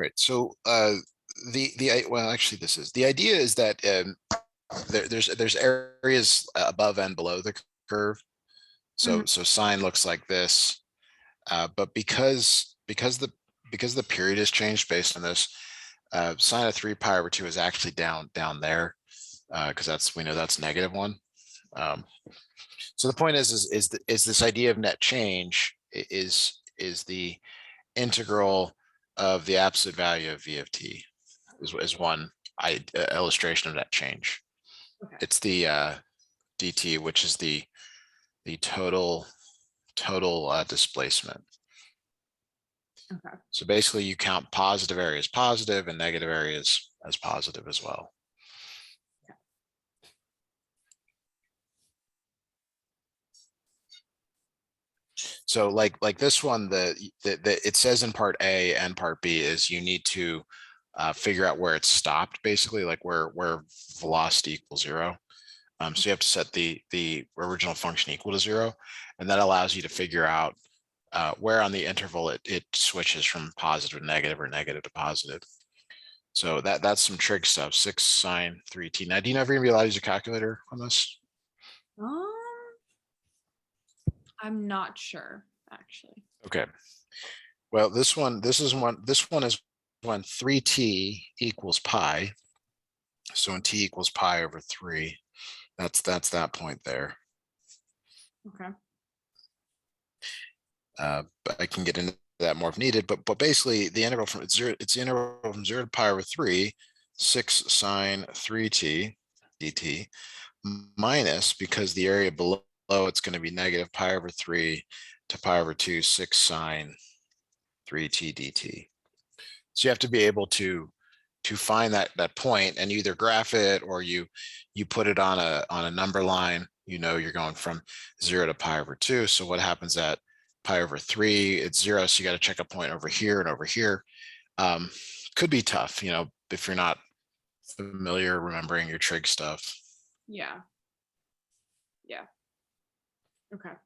Right. So well, actually, the idea is that there's areas above and below the curve. Mhm. So sine looks like this, but because the period has changed based on this, sine of 3 pi/2 is actually down there, because we know that's -1. So the point is this idea of net change is the integral of the absolute value of v of t is one illustration of net change. Okay. It's the dt, which is the total displacement. Okay. So basically you count positive areas positive and negative areas as positive as well. So like this one, it says in part A and part B is you need to figure out where it stopped, basically like where velocity equals 0. So you have to set the original function equal to 0, and that allows you to figure out where on the interval it switches from positive to negative or negative to positive. So that's some trig stuff. 6 sine 3t. Now, do you know if you're gonna be allowed to use a calculator on this? Um, I'm not sure actually. Okay. Well, this one is when 3t equals pi. So when t equals pi over 3, that's that point there. Okay. But I can get into that more if needed. But basically, the integral from zero, it's the integral from 0 to pi over 3, 6 sine 3t dt, minus, because the area below it's going to be negative pi over 3 to pi over 2, 6 sine 3t dt. So you have to be able to find that point and either graph it or you put it on a number line. You're going from 0 to pi over 2. So what happens at pi over 3? It's 0. So you got to check a point over here and over here. Could be tough, if you're not familiar remembering your trig stuff. Yeah. Yeah. Okay.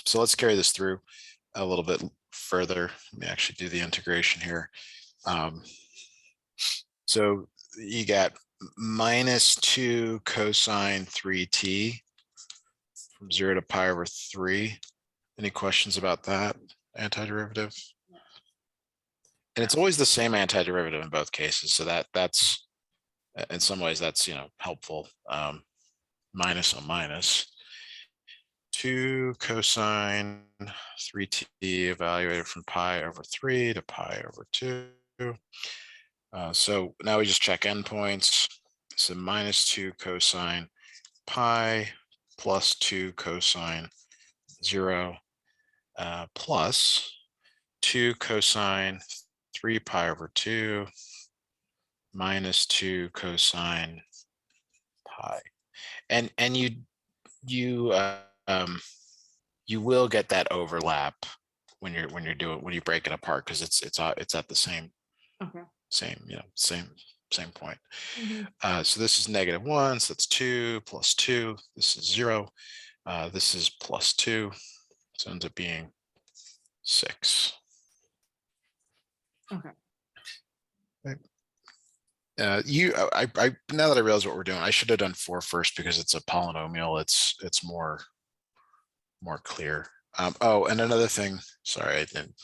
So let's carry this through a little bit further. Let me actually do the integration here. So you got -2 cosine 3t from 0 to pi over 3. Any questions about that antiderivative? And it's always the same antiderivative in both cases. So that's in some ways that's helpful. Minus on minus. 2 cosine 3t evaluated from pi over 3 to pi over 2. So now we just check endpoints. So -2 cosine pi plus 2 cosine 0 plus 2 cosine 3 pi over 2 minus 2 cosine pi. And you will get that overlap when you break it apart, because it's at the same Okay. same point. Mhm. So this is -1, so that's 2 plus 2. This is 0. This is plus 2. So it ends up being 6. Okay. Right. Now that I realize what we're doing, I should have done 4 first because it's a polynomial. It's more clear. Oh, and another thing. Sorry, I didn't.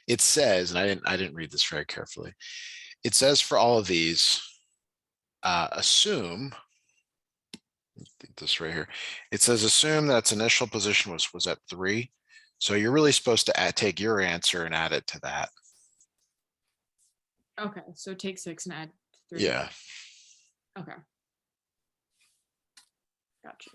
It says, and I didn't read this very carefully. It says for all of these, assume this right here. It says assume that its initial position was at 3. So you're really supposed to take your answer and add it to that. Okay. So take 6 and add 3. Yeah. Okay. Gotcha.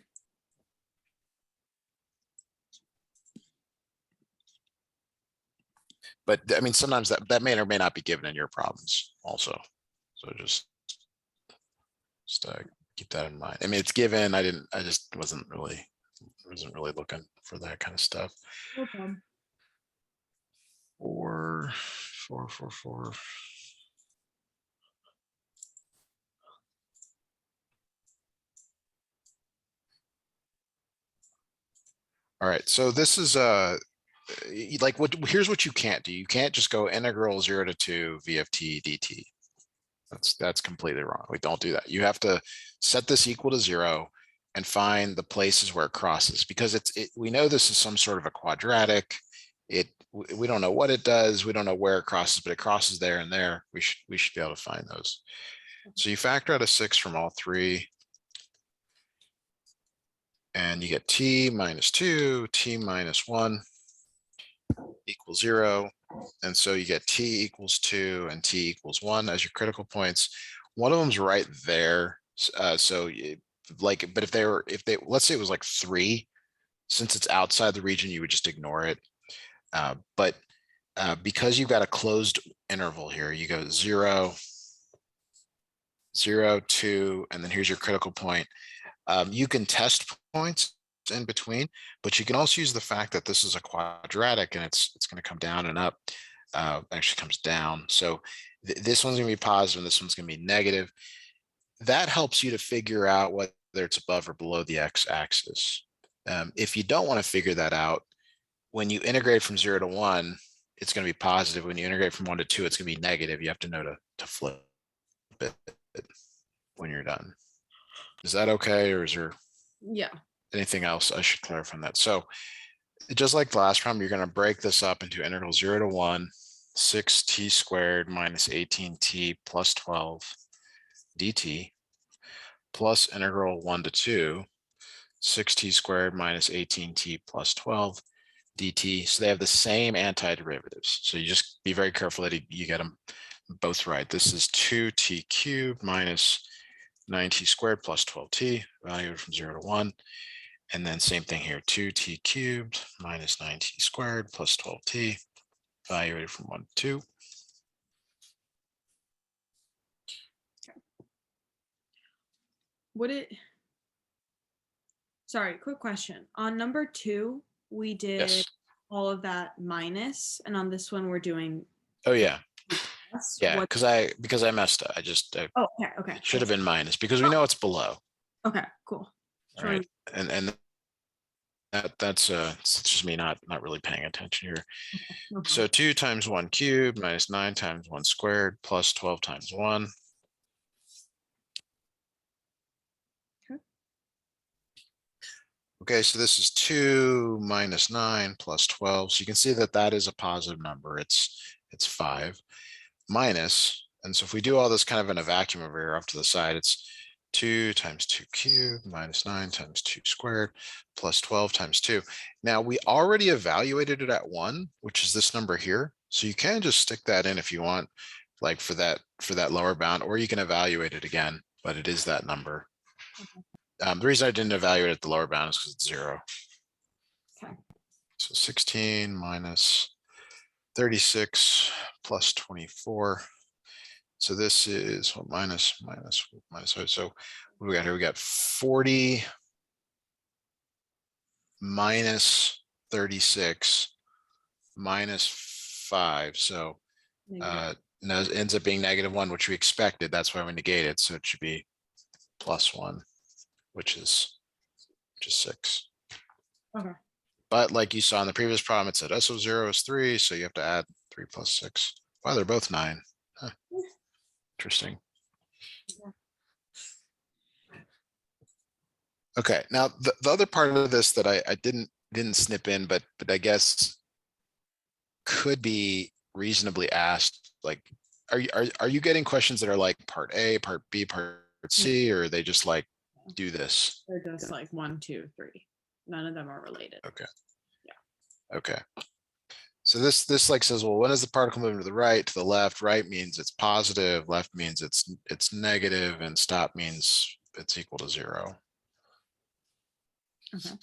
But I mean, sometimes that may or may not be given in your problems also. So just keep that in mind. I mean, it's given. I just wasn't really looking for that kind of stuff. No problem. 4, 4, 4, 4. All right, so this is like here's what you can't do. You can't just go integral 0 to 2 v of t dt. That's completely wrong. We don't do that. You have to set this equal to 0 and find the places where it crosses, because we know this is some sort of a quadratic. We don't know what it does. We don't know where it crosses, but it crosses there and there. We should be able to find those. So you factor out a 6 from all three, and you get t minus 2, t minus 1 equals 0. And so you get t equals 2 and t equals 1 as your critical points. One of them's right there. But if they let's say it was like 3, since it's outside the region, you would just ignore it. But because you've got a closed interval here, you go 0, 0, 2, and then here's your critical point. You can test points in between, but you can also use the fact that this is a quadratic and it's going to come down and up. Actually comes down. So this one's going to be positive and this one's going to be negative. That helps you to figure out whether it's above or below the x-axis. If you don't want to figure that out, when you integrate from 0 to 1, it's going to be positive. When you integrate from 1 to 2, it's going to be negative. You have to know to flip it when you're done. Is that okay, or is there anything else I should clarify on that? So just like the last problem, you're going to break this up into integral 0 to 1, 6t squared minus 18t plus 12 dt, plus integral 1 to 2, 6t squared minus 18t plus 12 dt. So they have the same antiderivatives. So you just be very careful that you get them both right. This is 2t cubed minus 9t squared plus 12t, evaluated from 0 to 1. And then same thing here, 2t cubed minus 9t squared plus 12t, evaluated from 1 to 2. Sorry, quick question. On number 2, we did all of that minus, and on this one we're doing. Oh yeah. Plus. Yeah, because I messed up. Oh, okay. Should have been minus because we know it's below. Okay, cool. All right. And that's it's just me not really paying attention here. Okay. So 2 times 1 cubed minus 9 times 1 squared plus 12 times 1. Okay, so this is 2 minus 9 plus 12. So you can see that that is a positive number. It's 5 minus. And so if we do all this kind of in a vacuum over here off to the side, it's 2 times 2 cubed minus 9 times 2 squared plus 12 times 2. Now we already evaluated it at 1, which is this number here. So you can just stick that in if you want, like for that lower bound, or you can evaluate it again, but it is that number. Okay. The reason I didn't evaluate at the lower bound is because it's 0. Okay. So 16 minus 36 plus 24. So this is minus. So what do we got here? We got 40 minus 36 minus 5. So now it ends up being -1, which we expected. That's why we negated. So it should be +1, which is 6. Okay. But like you saw in the previous problem, it said SO0 is 3. So you have to add 3 plus 6. Wow, they're both 9. Huh. Interesting. Okay, now the other part of this that I didn't snip in, but I guess could be reasonably asked, like, are you getting questions that are like part A, part B, part C, or are they just like do this? They're just like 1, 2, 3. None of them are related. Okay. Yeah. Okay. So this like says, well, when is the particle moving to the right, to the left? Right means it's positive, left means it's negative, and stop means it's equal to 0. Okay.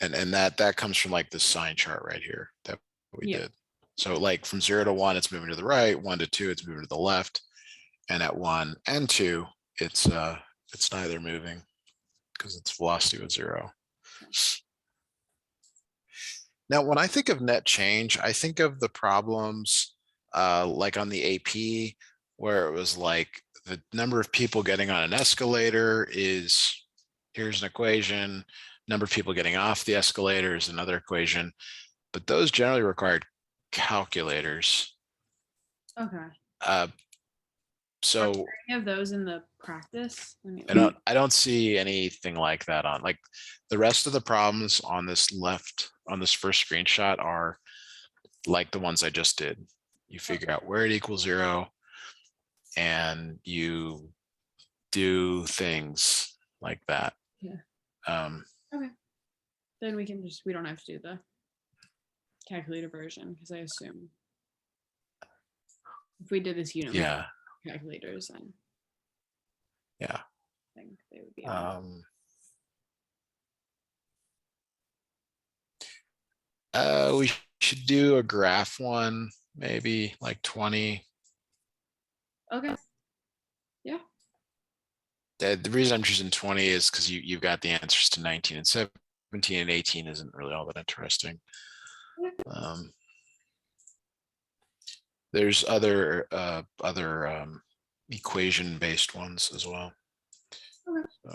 And that comes from like this sign chart right here that we did. So like from 0 to 1, it's moving to the right, 1 to 2, it's moving to the left, and at 1 and 2, it's neither moving because its velocity was 0. Now, when I think of net change, I think of the problems like on the AP, where it was like the number of people getting on an escalator is, here's an equation, number of people getting off the escalator is another equation, but those generally required calculators. Okay. Uh, so Are there any of those in the practice? I don't see anything like that on, like, the rest of the problems on this first screenshot are like the ones I just did. You figure out where it equals 0 and you do things like that. Yeah. Um, Okay. Then we don't have to do the calculator version, because I assume if we did this unit yeah. with calculators, then Yeah. I think they would be on. We should do a graph one, maybe like 20. Okay. Yeah. The reason I'm choosing 20 is because you've got the answers to 19 and 17, and 18 isn't really all that interesting. There's other equation based ones as well. Okay. So,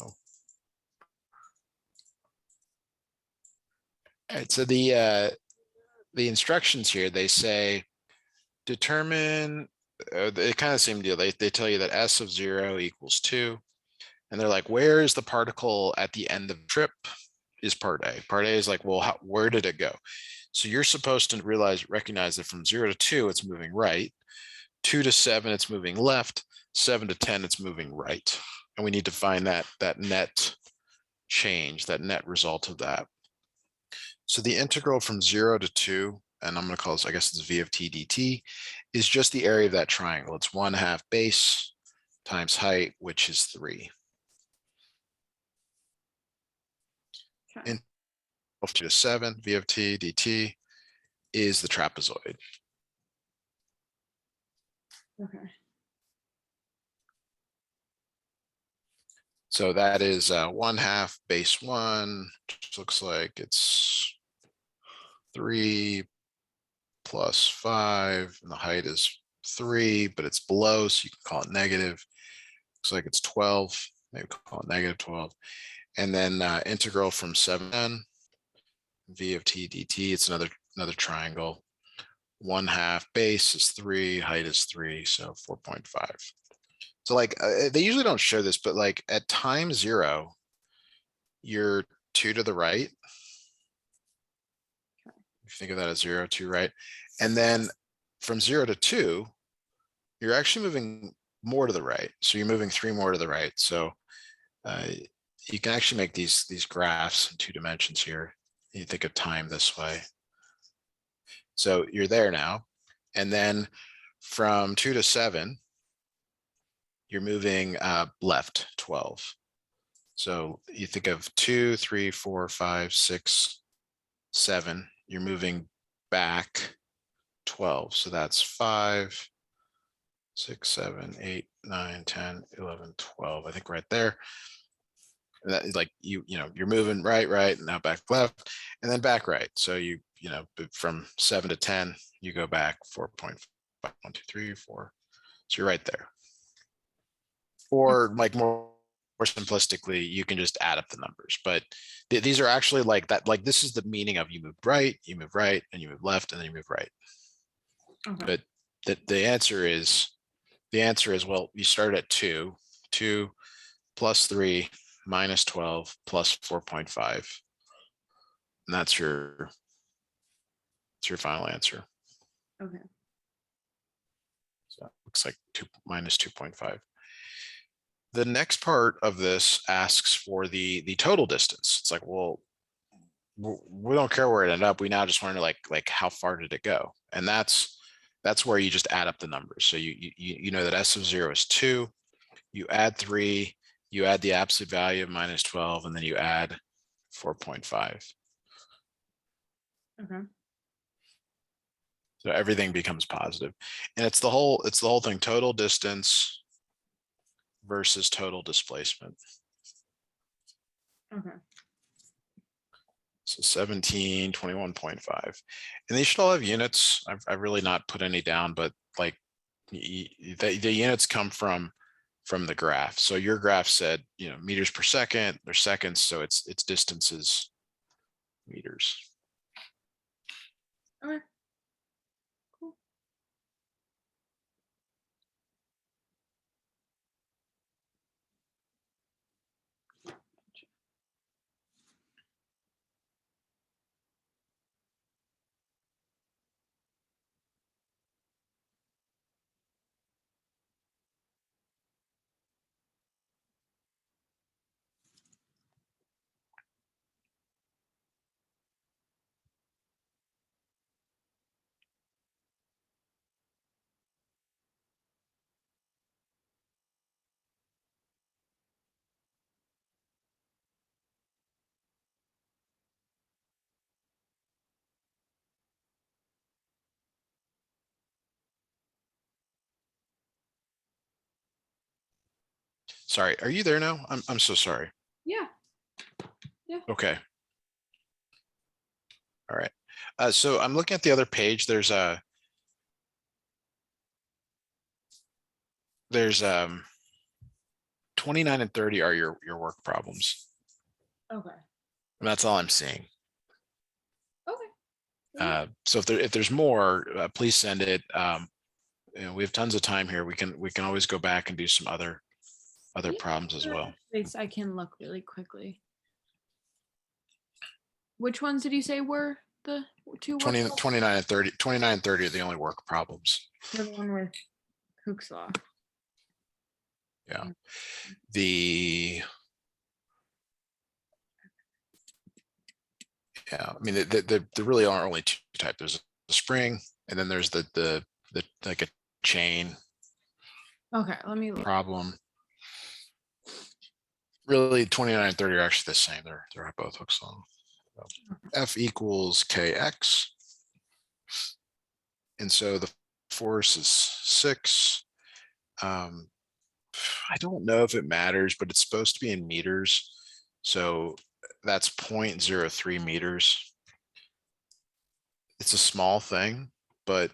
all right, so the instructions here, they say determine, it kind of the same deal. They tell you that S of 0 equals 2. And they're like, where is the particle at the end of the trip is part A. Part A is like, well, where did it go? So you're supposed to recognize that from 0 to 2, it's moving right. 2 to 7, it's moving left. 7 to 10, it's moving right. And we need to find that net change, that net result of that. So the integral from 0 to 2, and I'm going to call this, I guess it's v of t dt, is just the area of that triangle. It's 1/2 base times height, which is 3. Okay. In 2 to 7, v of t dt is the trapezoid. Okay. So that is 1/2 base 1, which looks like it's 3 plus 5, and the height is 3, but it's below, so you can call it negative. Looks like it's 12, maybe call it negative 12. And then integral from 7 v of t dt, it's another triangle. 1/2 base is 3, height is 3, so 4.5. So like they usually don't show this, but like at time 0, you're 2 to the right. If you think of that as 0, 2 right. And then from 0 to 2, you're actually moving more to the right. So you're moving 3 more to the right. So you can actually make these graphs in 2 dimensions here. You think of time this way. So you're there now. And then from 2 to 7, you're moving left 12. So you think of 2, 3, 4, 5, 6, 7. You're moving back 12. So that's 5, 6, 7, 8, 9, 10, 11, 12. I think right there. And that is like you're moving right, and now back left, and then back right. So you from 7 to 10, you go back 4.5, 1, 2, 3, 4. So you're right there. Or like more simplistically, you can just add up the numbers. But these are actually like that. Like this is the meaning of you move right, and you move left, and then you move right. Okay. But the answer is well, you start at 2 plus 3 minus 12 plus 4.5. And that's your final answer. Okay. So it looks like 2 minus 2.5. The next part of this asks for the total distance. It's like, well, we don't care where it ended up. We now just want to like how far did it go? And that's where you just add up the numbers. So you know that S of 0 is 2. You add 3. You add the absolute value of minus 12, and then you add 4.5. Okay. So everything becomes positive. And it's the whole thing, total distance versus total displacement. Okay. So 17, 21.5. And they should all have units. I've really not put any down, but like the units come from from the graph. So your graph said, meters per second, or seconds, so its distance is meters. Okay. Cool. Sorry, are you there now? I'm so sorry. Yeah. Yeah. Okay. All right. So I'm looking at the other page. There's 29 and 30 are your work problems. Okay. And that's all I'm seeing. Okay. So if there's more, please send it. We have tons of time here. We can always go back and do some other problems as well. I can look really quickly. Which ones did you say were the two? 29 and 30. 29 and 30 are the only work problems. The one with Hooke's law. Yeah. I mean, there really are only two types. There's a spring, and then there's the like a chain. Okay, let me look. Problem. Really, 29 and 30 are actually the same. They're both Hooke's law. F equals kx. And so the force is 6. I don't know if it matters, but it's supposed to be in meters. So that's 0.03 meters. It's a small thing, but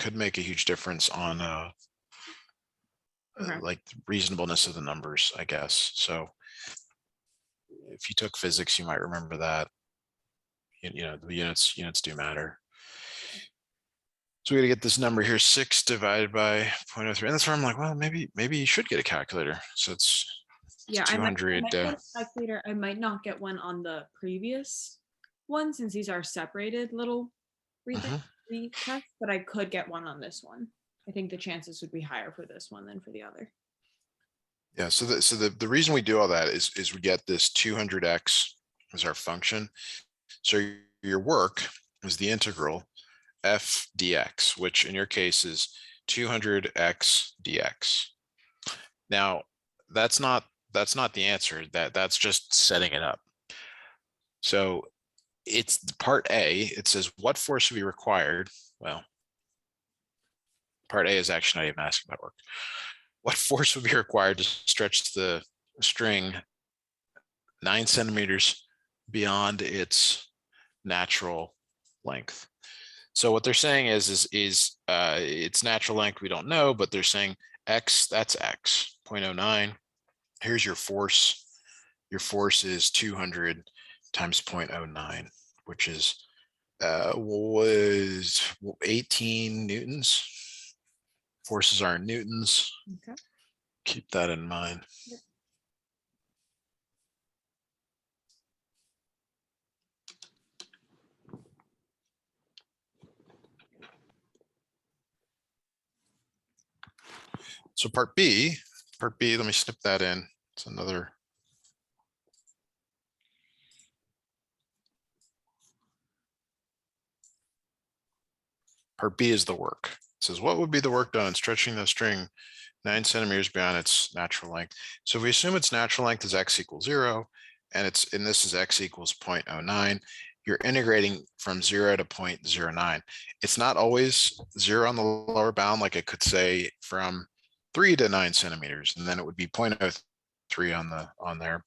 could make a huge difference on like reasonableness of the numbers, I guess. So if you took physics, you might remember that. The units do matter. So we got to get this number here, 6 divided by 0.03. And that's where I'm like, well, maybe you should get a calculator. So it's 200. I might get a calculator. I might not get one on the previous one since these are separated little retests, but I could get one on this one. I think the chances would be higher for this one than for the other. Yeah, so the reason we do all that is we get this 200x as our function. So your work is the integral f dx, which in your case is 200x dx. Now, that's not the answer. That's just setting it up. So it's part A. It says what force would be required. Well, part A is actually not even asking about work. What force would be required to stretch the string 9 centimeters beyond its natural length? So what they're saying is its natural length we don't know, but they're saying x, that's x, 0.09. Here's your force. Your force is 200 times 0.09, which is was 18 newtons. Forces are in newtons. Okay. Keep that in mind. Yep. So part B, let me snip that in. It's another. Part B is the work. It says, what would be the work done in stretching the string 9 centimeters beyond its natural length? So if we assume its natural length is x equals 0, and this is x equals 0.09, you're integrating from 0 to 0.09. It's not always 0 on the lower bound, like it could say from 3 to 9 centimeters, and then it would be 0.03 on there.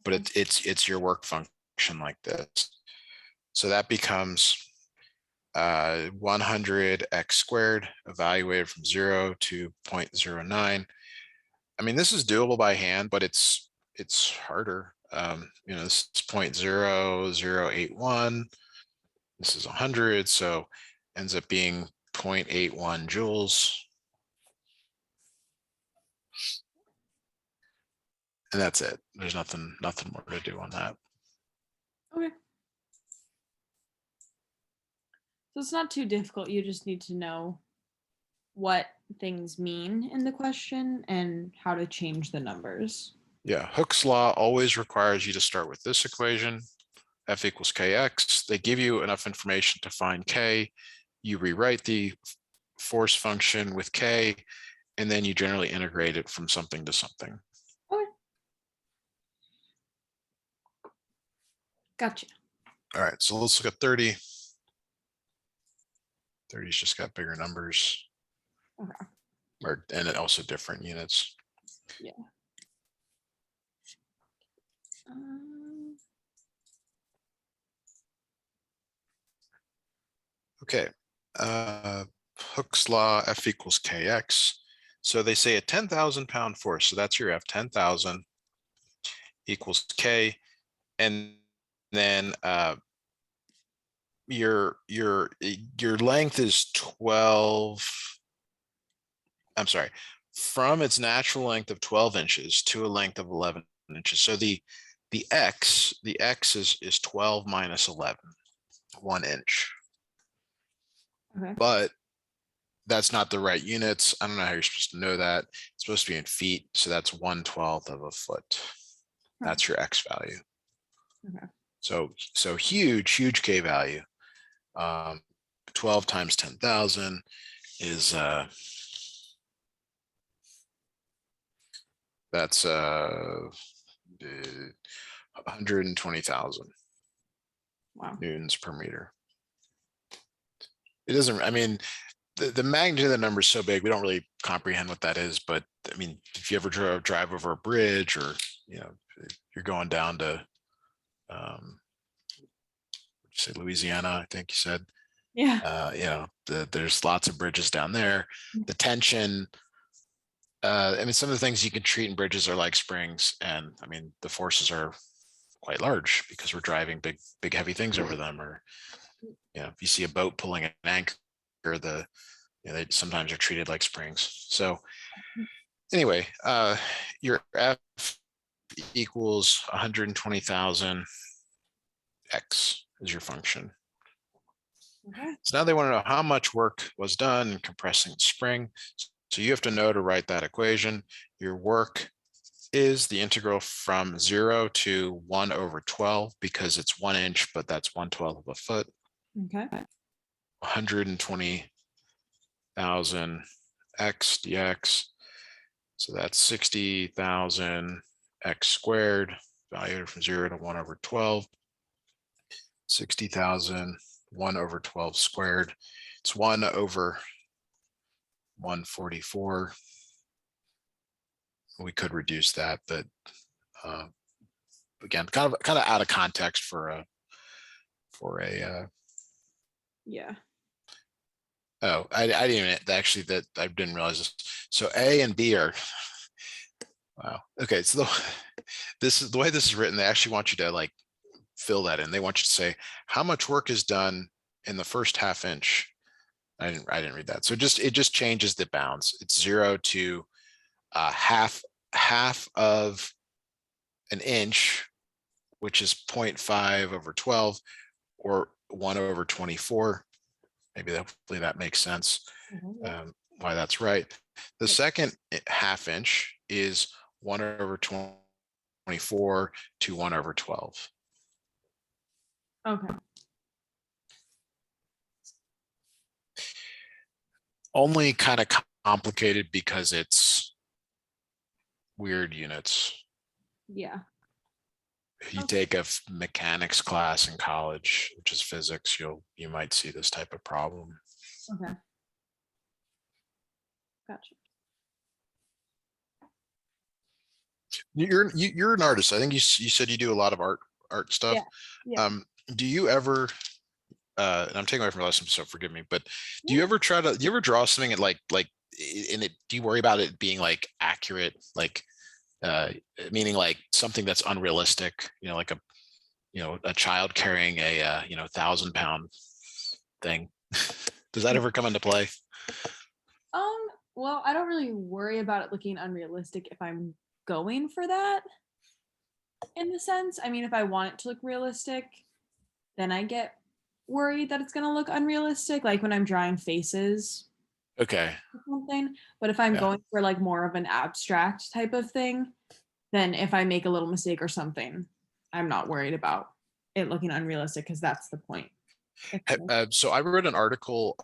But it's your work function like this. So that becomes 100x squared evaluated from 0 to 0.09. I mean, this is doable by hand, but it's harder. You know, this is 0.0081. This is 100, so ends up being 0.81 joules. And that's it. There's nothing more to do on that. Okay. So it's not too difficult. You just need to know what things mean in the question and how to change the numbers. Yeah, Hooke's law always requires you to start with this equation, F equals kx. They give you enough information to find k. You rewrite the force function with k, and then you generally integrate it from something to something. Okay. Gotcha. All right, so let's look at 30. 30's just got bigger numbers. Okay. And it also different units. Yeah. Okay. Hooke's law, F equals kx. So they say a 10,000 pound force. So that's your F, 10,000 equals k. And then your length is 12. I'm sorry, from its natural length of 12 inches to a length of 11 inches. So the x is 12 minus 11, 1 inch. Okay. But that's not the right units. I don't know how you're supposed to know that. It's supposed to be in feet. So that's 1/12 of a foot. That's your x value. Okay. So huge k value. 12 times 10,000 is that's 120,000 Wow. newtons per meter. It doesn't, I mean, the magnitude of the number is so big, we don't really comprehend what that is. But I mean, if you ever drive over a bridge, or, you know, you're going down to, say Louisiana, I think you said, Yeah. you know, there's lots of bridges down there. The tension, I mean, some of the things you can treat in bridges are like springs, and I mean, the forces are quite large because we're driving big heavy things over them. Or, you know, if you see a boat pulling an anchor, they sometimes are treated like springs. So anyway, your F equals 120,000 x is your function. Okay. So now they want to know how much work was done in compressing the spring. So you have to know to write that equation. Your work is the integral from 0 to 1/12, because it's 1 inch, but that's 1/12 of a foot. Okay. 120,000 x dx. So that's 60,000 x squared, value from 0 to 1/12. 60,000 1/12 squared. It's 1/144. We could reduce that, but again, kind of out of context for a Yeah. oh, I didn't even actually, that I didn't realize this. So A and B are, wow. Okay, so this is the way this is written. They actually want you to like fill that in. They want you to say how much work is done in the first ½ inch. I didn't read that. So it just changes the bounds. It's 0 to half of an inch, which is 0.5/12, or 1/24. Maybe hopefully that makes sense. Why that's right. The second ½ inch is 1/24 to 1/12. Okay. Only kind of complicated because it's weird units. Yeah. If you take a mechanics class in college, which is physics, you might see this type of problem. Okay. Gotcha. You're an artist. I think you said you do a lot of art stuff. Yeah. Do you ever, and I'm taking away from the lesson, so forgive me, but do you Yeah. ever you ever draw something at like and do you worry about it being like accurate, like meaning like something that's unrealistic, like a child carrying a 1,000-pound thing? Does that ever come into play? Well, I don't really worry about it looking unrealistic if I'm going for that, in the sense. I mean, if I want it to look realistic, then I get worried that it's going to look unrealistic, like when I'm drawing faces Okay. or something. But if I'm Yeah. going for like more of an abstract type of thing, then if I make a little mistake or something, I'm not worried about it looking unrealistic, because that's the point. So I read an article,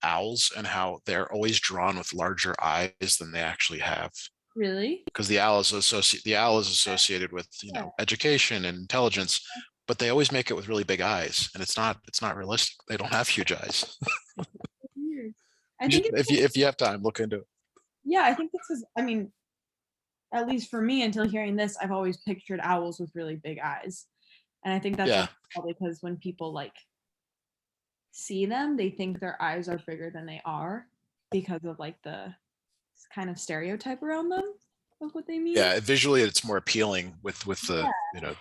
owls, and how they're always drawn with larger eyes than they actually have, Really? because the owl is associated with Yeah. education and intelligence, but they always make it with really big eyes, and it's not realistic. They don't have huge eyes. Weird. I You think should, it's if you have time, look into it. yeah, I think this is, I mean, at least for me, until hearing this, I've always pictured owls with really big eyes. And I think that's Yeah. also probably because when people like see them, they think their eyes are bigger than they are, because of like the kind of stereotype around them of what they mean. Yeah, visually it's more appealing with the the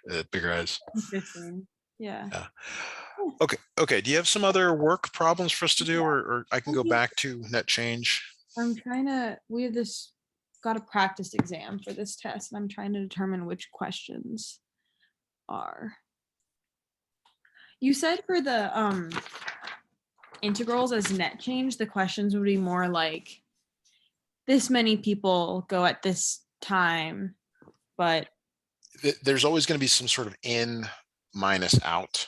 Yeah, bigger eyes. interesting. Yeah. Yeah. Okay. Do you have some other work problems for us to do, or I can go Yeah. back to net change? I'm trying to, we have this, got a practice exam for this test, and I'm trying to determine which questions are. You said for the integrals as net change, the questions would be more like this many people go at this time, but There's always going to be some sort of in minus out,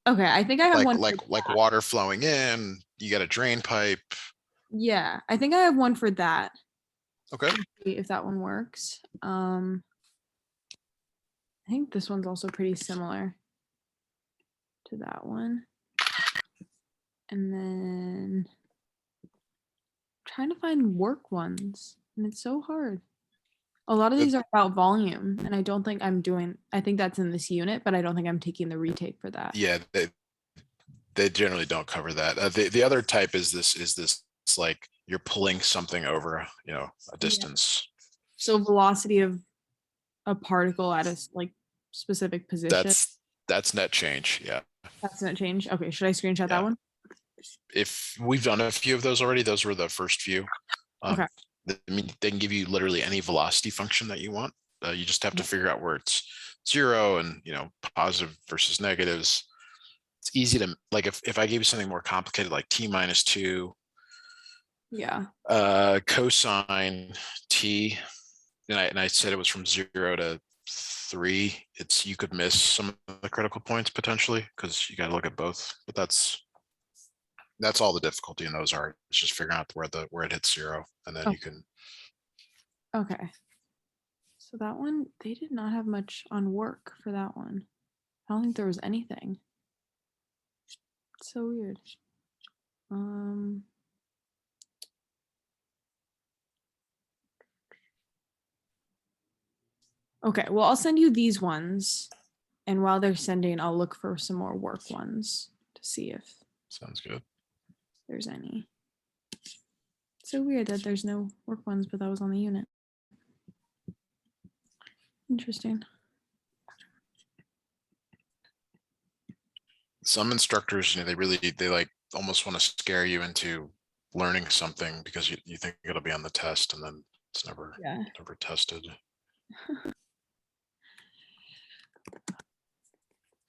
okay, I think I have like one. like water flowing in. You got a drain pipe. Yeah, I think I have one for that. Okay. See if that one works. I think this one's also pretty similar to that one. And then trying to find work ones, and it's so hard. A lot of these are about volume, and I don't think I'm doing, I think that's in this unit, but I don't think I'm taking the retake for that. Yeah, they generally don't cover that. The other type is this it's like you're pulling something over a distance. So velocity of a particle at a like specific position. That's net change. Yeah. That's not change. Okay, should I screenshot that Yeah. one? If we've done a few of those already, those were the first few. Okay. I mean, they can give you literally any velocity function that you want. You just have to figure out where it's zero and positive versus negatives. It's easy to, like, if I gave you something more complicated like t-2 Yeah. cosine t, and I said it was from 0 to 3, you could miss some of the critical points potentially, because you got to look at both. But that's all the difficulty in those are. It's just figuring out where it hits 0, and then you can. Okay. So that one, they did not have much on work for that one. I don't think there was anything. It's so weird. Okay, well, I'll send you these ones, and while they're sending, I'll look for some more work ones to see if Sounds good. there's any. It's so weird that there's no work ones, but that was on the unit. Interesting. Some instructors, they like almost want to scare you into learning something because you think it'll be on the test, and then it's never tested.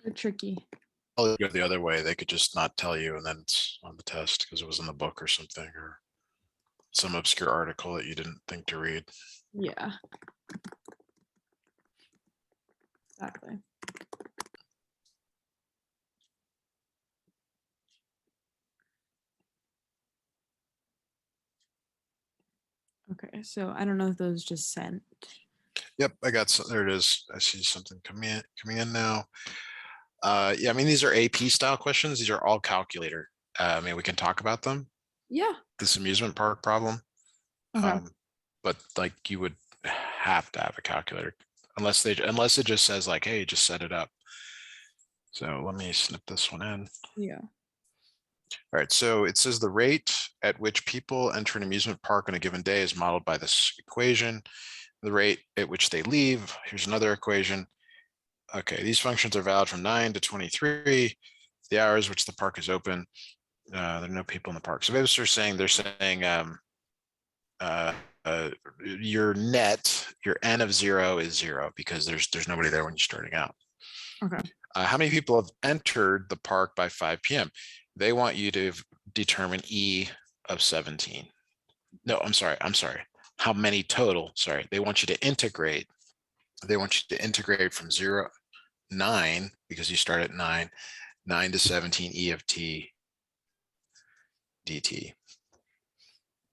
They're tricky. Probably go the other way. They could just not tell you, and then it's on the test because it was in the book or something, or some obscure article that you didn't think to read. Yeah. Exactly. Okay, so I don't know if those just sent. Yep, I got some. There it is. I see something coming in now. Yeah, I mean, these are AP style questions. These are all calculator. I mean, we can talk about them. Yeah. This amusement park problem. Okay. But like you would have to have a calculator unless it just says like, hey, just set it up. So let me snip this one in. Yeah. All right, so it says the rate at which people enter an amusement park on a given day is modeled by this equation. The rate at which they leave, here's another equation. Okay, these functions are valid from 9 to 23, the hours which the park is open. There are no people in the park. So they're saying your net, your n of 0 is 0 because there's nobody there when you're starting out. Okay. How many people have entered the park by 5 p.m.? They want you to determine E of 17. No, I'm sorry. How many total? Sorry. They want you to integrate. They want you to integrate from 0, 9, because you start at 9 to 17 E of t dt.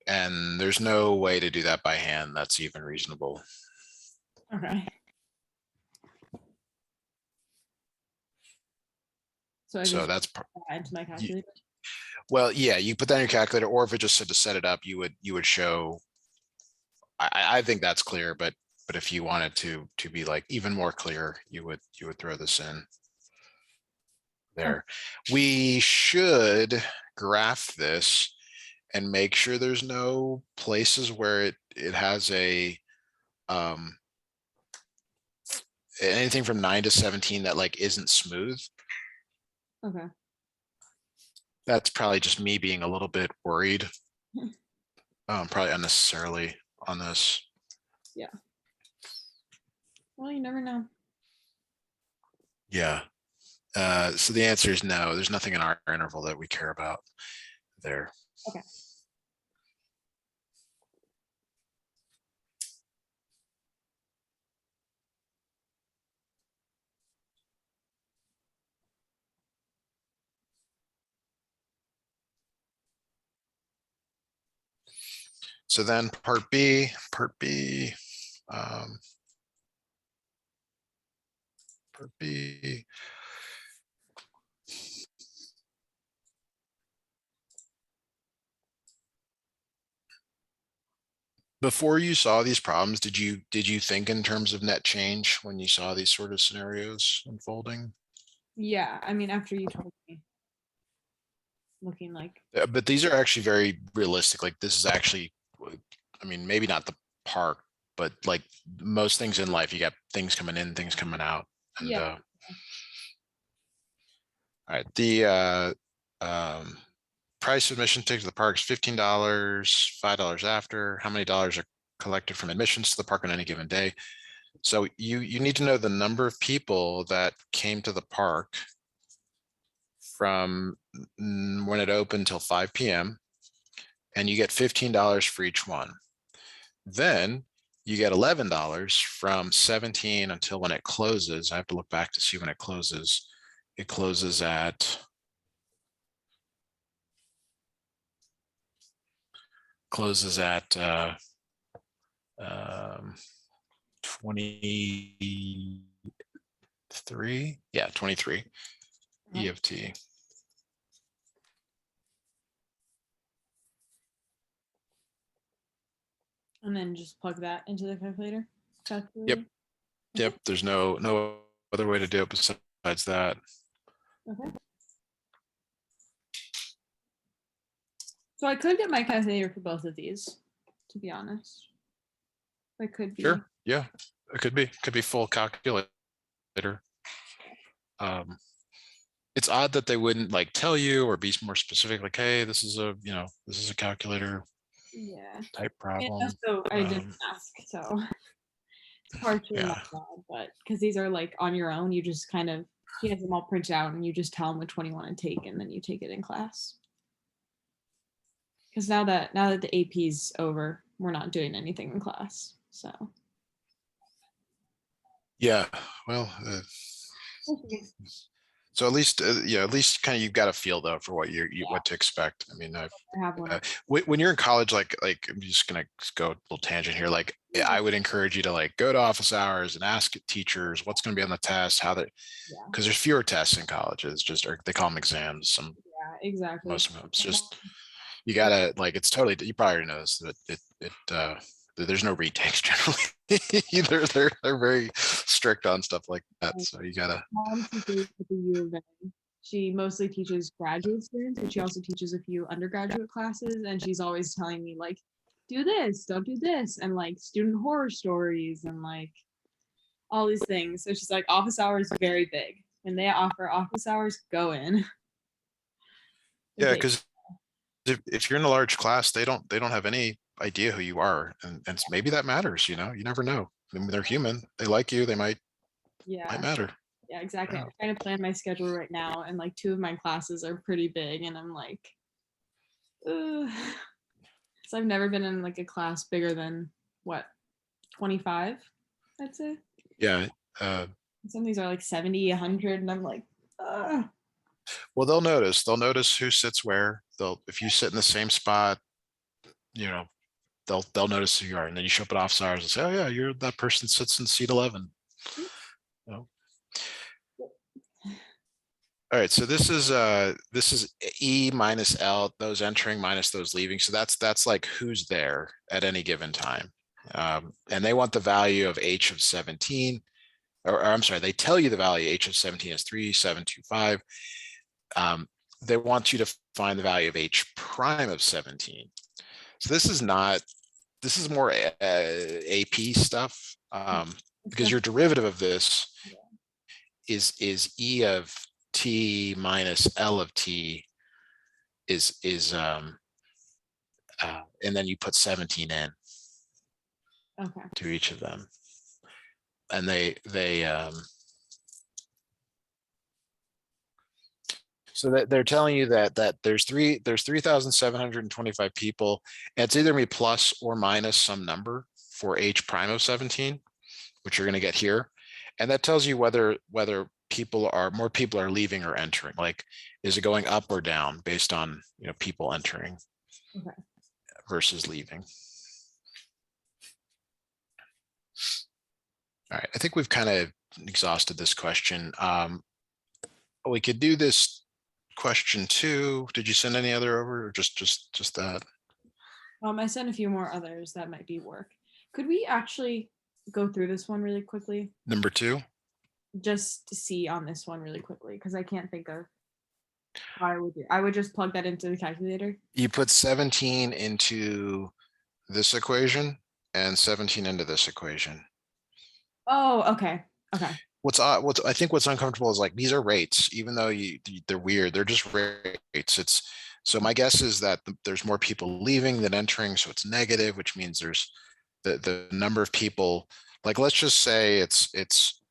And there's no way to do that by hand that's even reasonable. Okay. So that's into my calculator. Well, yeah, you put that in your calculator, or if it just said to set it up, you would show. I think that's clear, but if you wanted to be like even more clear, you would throw this in there. We should graph this and make sure there's no places where it has a anything from 9 to 17 that like isn't smooth. Okay. That's probably just me being a little bit worried, probably unnecessarily on this. Yeah. Well, you never know. Yeah. So the answer is no. There's nothing in our interval that we care about there. Okay. So then part B, before you saw these problems, did you think in terms of net change when you saw these sort of scenarios unfolding? Yeah, I mean, after you told me, looking like. But these are actually very realistic. Like this is actually, I mean, maybe not the park, but like most things in life, you got things coming in, things coming out. And Yeah. all right, the price of admission ticket to the park is $15, $5 after. How many dollars are collected from admissions to the park on any given day? So you need to know the number of people that came to the park from when it opened till 5 p.m. and you get $15 for each one. Then you get $11 from 17 until when it closes. I have to look back to see when it closes. It closes at 23. Yeah, 23 EFT. And then just plug that into the calculator. Yep. Yep. There's no other way to do it besides that. Okay. So I could get my calculator for both of these, to be honest. I could be. Sure. Yeah. It could be full calculator. It's odd that they wouldn't like tell you or be more specific, like, hey, this is a calculator type problem. Yeah, so I didn't ask, so it's partially my bad, but because these are like on your own, you just kind of, he has them all printed out and you just tell him which one you want to take and then you take it in class. Because now that the AP's over, we're not doing anything in class, so. Yeah, well, so at least kind of you've got a feel though for what what to expect. I mean, when you're in college, like I'm just gonna go a little tangent here. Like I would encourage you to like go to office hours and ask teachers what's going to be on the test, how that, because there's fewer tests in colleges, just or they call them exams. Exactly. Most of them, it's just you gotta like it's totally. You probably already know this, but there's no retakes generally either. They're very strict on stuff like that. So you gotta. She mostly teaches graduate students, and she also teaches a few undergraduate classes. And she's always telling me like, do this, don't do this, and like student horror stories and like all these things. So she's like, office hours very big. When they offer office hours, go in. Yeah, because if you're in a large class, they don't have any idea who you are, and maybe that matters. You never know. I mean, they're human. They like you. They might Yeah. matter. Yeah, exactly. Yeah. I'm trying to plan my schedule right now, and like two of my classes are pretty big, and I'm like, ugh. So I've never been in like a class bigger than what, 25, I'd say. Yeah. Some of these are like 70, 100, and I'm like, ugh. Well, they'll notice who sits where. If you sit in the same spot, you know, they'll notice who you are. And then you show up at office hours and say, oh yeah, you're that person sits in seat 11. You know? All right. So this is E minus L, those entering minus those leaving. So that's like who's there at any given time. And they want the value of H of 17, or I'm sorry, they tell you the value H of 17 is 3725. They want you to find the value of H prime of 17. So this is more AP stuff, because your derivative of this is E of T minus L of T is and then you put 17 in Okay. to each of them. And so that they're telling you that there's 3,725 people, and it's either gonna be plus or minus some number for H prime of 17, which you're gonna get here. And that tells you whether more people are leaving or entering. Like, is it going up or down based on people entering Okay. versus leaving? All right, I think we've kind of exhausted this question. We could do this question 2. Did you send any other over, or just that? I sent a few more others that might be work. Could we actually go through this one really quickly? Number 2? Just to see on this one really quickly, because I can't think of how I would do. I would just plug that into the calculator. You put 17 into this equation and 17 into this equation. Oh, okay. Okay. What's I think what's uncomfortable is like, these are rates, even though they're weird, they're just rates. So my guess is that there's more people leaving than entering, so it's negative, which means there's the number of people, like, let's just say it's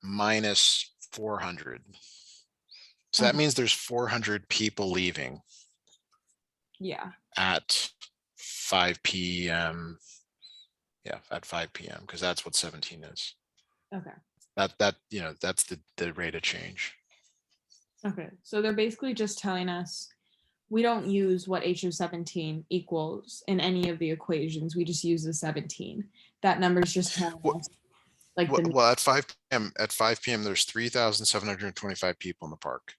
minus 400. So that Okay. means there's 400 people leaving Yeah. at 5 p.m. Yeah, at 5 p.m. because that's what 17 is. Okay. That's the rate of change. Okay. So they're basically just telling us we don't use what H of 17 equals in any of the equations. We just use the 17. That number is just telling us like the Well, at 5 p.m. there's 3,725 people in the park,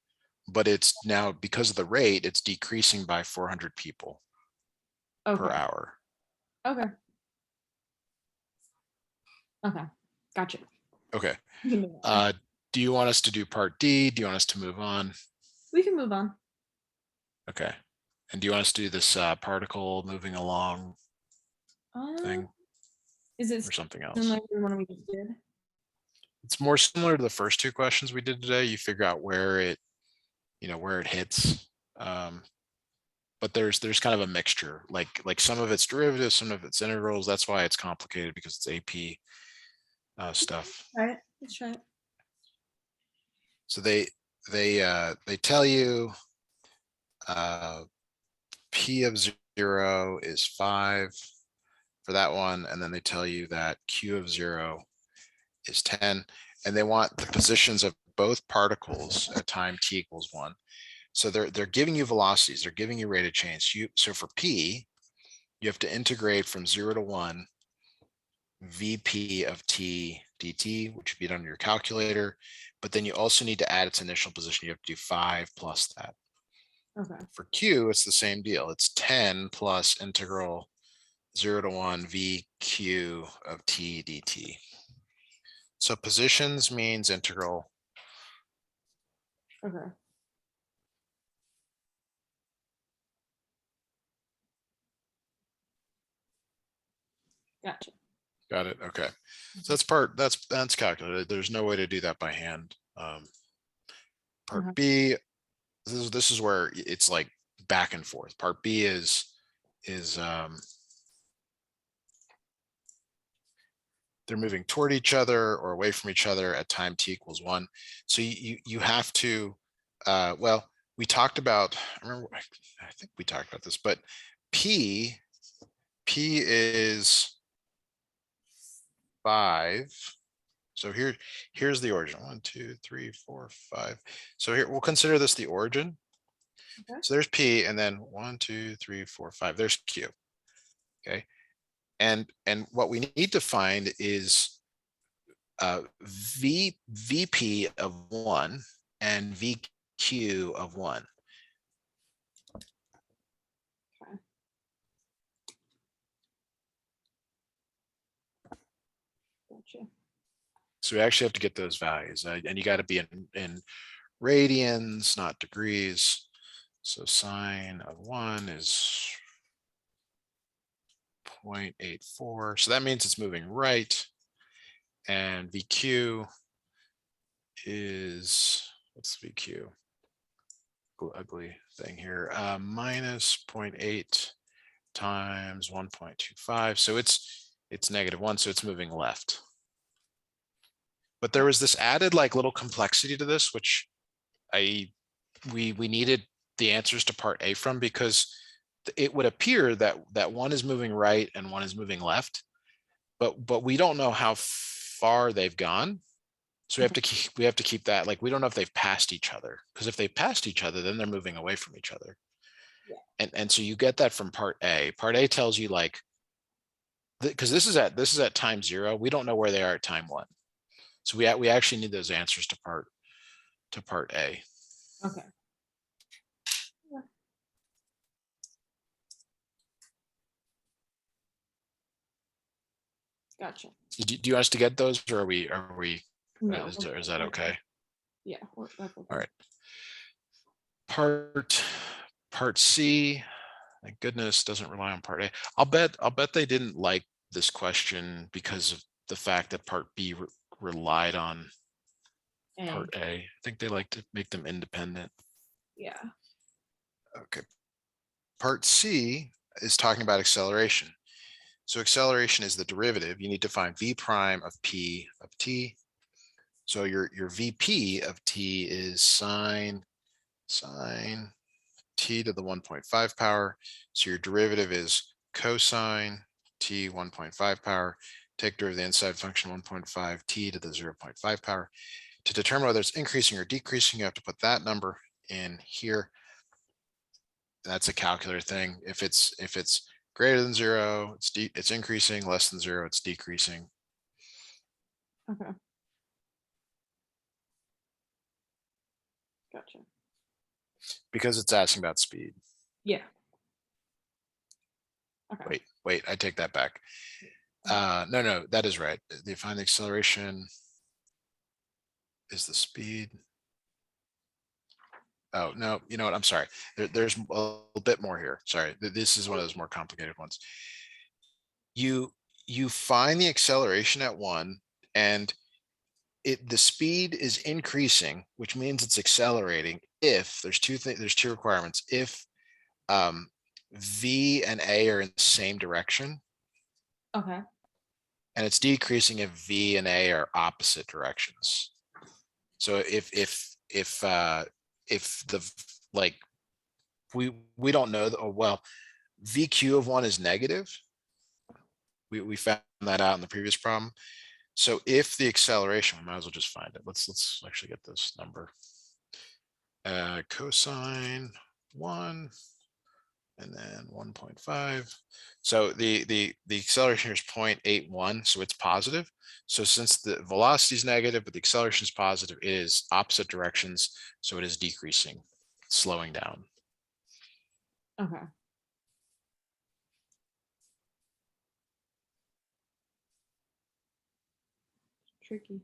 but it's now, because of the rate, it's decreasing by 400 people per okay. hour. Okay. Okay. Gotcha. Okay. We can move on. Do you want us to do part D? Do you want us to move on? We can move on. Okay. And do you want us to do this particle moving along thing, Is it or something else? similar to the one we just did? It's more similar to the first 2 questions we did today. You figure out where it hits. But there's kind of a mixture, like some of it's derivatives, some of it's integrals. That's why it's complicated, because it's AP stuff. All right. Let's try it. So they tell you P of 0 is 5 for that one, and then they tell you that Q of 0 is 10, and they want the positions of both particles at time t equals 1. So they're giving you velocities, they're giving you rate of change. So for P, you have to integrate from 0 to 1 Vp of t dt, which would be done on your calculator, but then you also need to add its initial position. You have to do 5 plus that. Okay. For Q, it's the same deal. It's 10 plus integral 0 to 1 Vq of t dt. So positions means integral. Okay. Gotcha. Got it. Okay. So that's calculated. There's no way to do that by hand. Part Okay. B, this is where it's like back and forth. Part B is they're moving toward each other or away from each other at time t equals 1. So you have to well, we talked about, I think we talked about this, but P is 5. So here's the origin. 1, 2, 3, 4, 5. So here we'll consider this the origin. Okay. So there's P, and then 1, 2, 3, 4, 5. There's Q. Okay. And what we need to find is VP of 1 and VQ of 1. Okay. Gotcha. So we actually have to get those values, and you got to be in radians, not degrees. So sine of 1 is 0.84. So that means it's moving right. And VQ is, what's VQ? Ugly thing here. Minus 0.8 times 1.25. So it's -1. So it's moving left. But there was this added like little complexity to this, which we needed the answers to part A from, because it would appear that one is moving right and one is moving left, but we don't know how far they've gone. So we have to keep that, like, we don't know if they've passed each other, because if they passed each other, then they're moving away from each other. Yeah. And so you get that from part A. Part A tells you, like, because this is at time 0. We don't know where they are at time 1. So we actually need those answers to part A. Okay. Yeah. Gotcha. Do you want us to get those, or are we No. is that okay? Yeah. That's okay. All right. Part C, thank goodness, doesn't rely on part A. I'll bet they didn't like this question because of the fact that part B relied on part A. I think they like to make them independent. Yeah. Okay. Part C is talking about acceleration. So acceleration is the derivative. You need to find V prime of P of T. So your VP of T is sine T to the 1.5 power. So your derivative is cosine T 1.5 power. Take derivative of the inside function 1.5 T to the 0.5 power. To determine whether it's increasing or decreasing, you have to put that number in here. That's a calculator thing. If it's greater than 0, it's increasing. Less than 0, it's decreasing. Okay. Gotcha. Because it's asking about speed. Yeah. Okay. Wait, I take that back. No, that is right. They find the acceleration is the speed. Oh, no, you know what? I'm sorry. There's a little bit more here. Sorry. This is one of those more complicated ones. You find the acceleration at 1, and the speed is increasing, which means it's accelerating if there's two requirements. If V and A are in the same direction. Okay. And it's decreasing if V and A are opposite directions. So if the, like, we don't know that, well, VQ of 1 is negative. We found that out in the previous problem. So if the acceleration, we might as well just find it. Let's actually get this number. Cosine 1 and then 1.5. So the acceleration here is 0.81, so it's positive. So since the velocity is negative, but the acceleration is positive, it is opposite directions, so it is decreasing, slowing down. Okay. Tricky.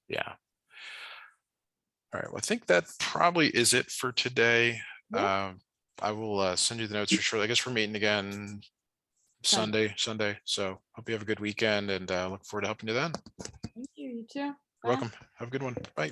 Yeah. All right, well, I think that probably is it for today. Yeah. I will send you the notes for sure. I guess we're meeting again Sunday. So hope you have a good weekend and look forward to helping you then. Thank you. You too. You're welcome. Have a good one. Bye.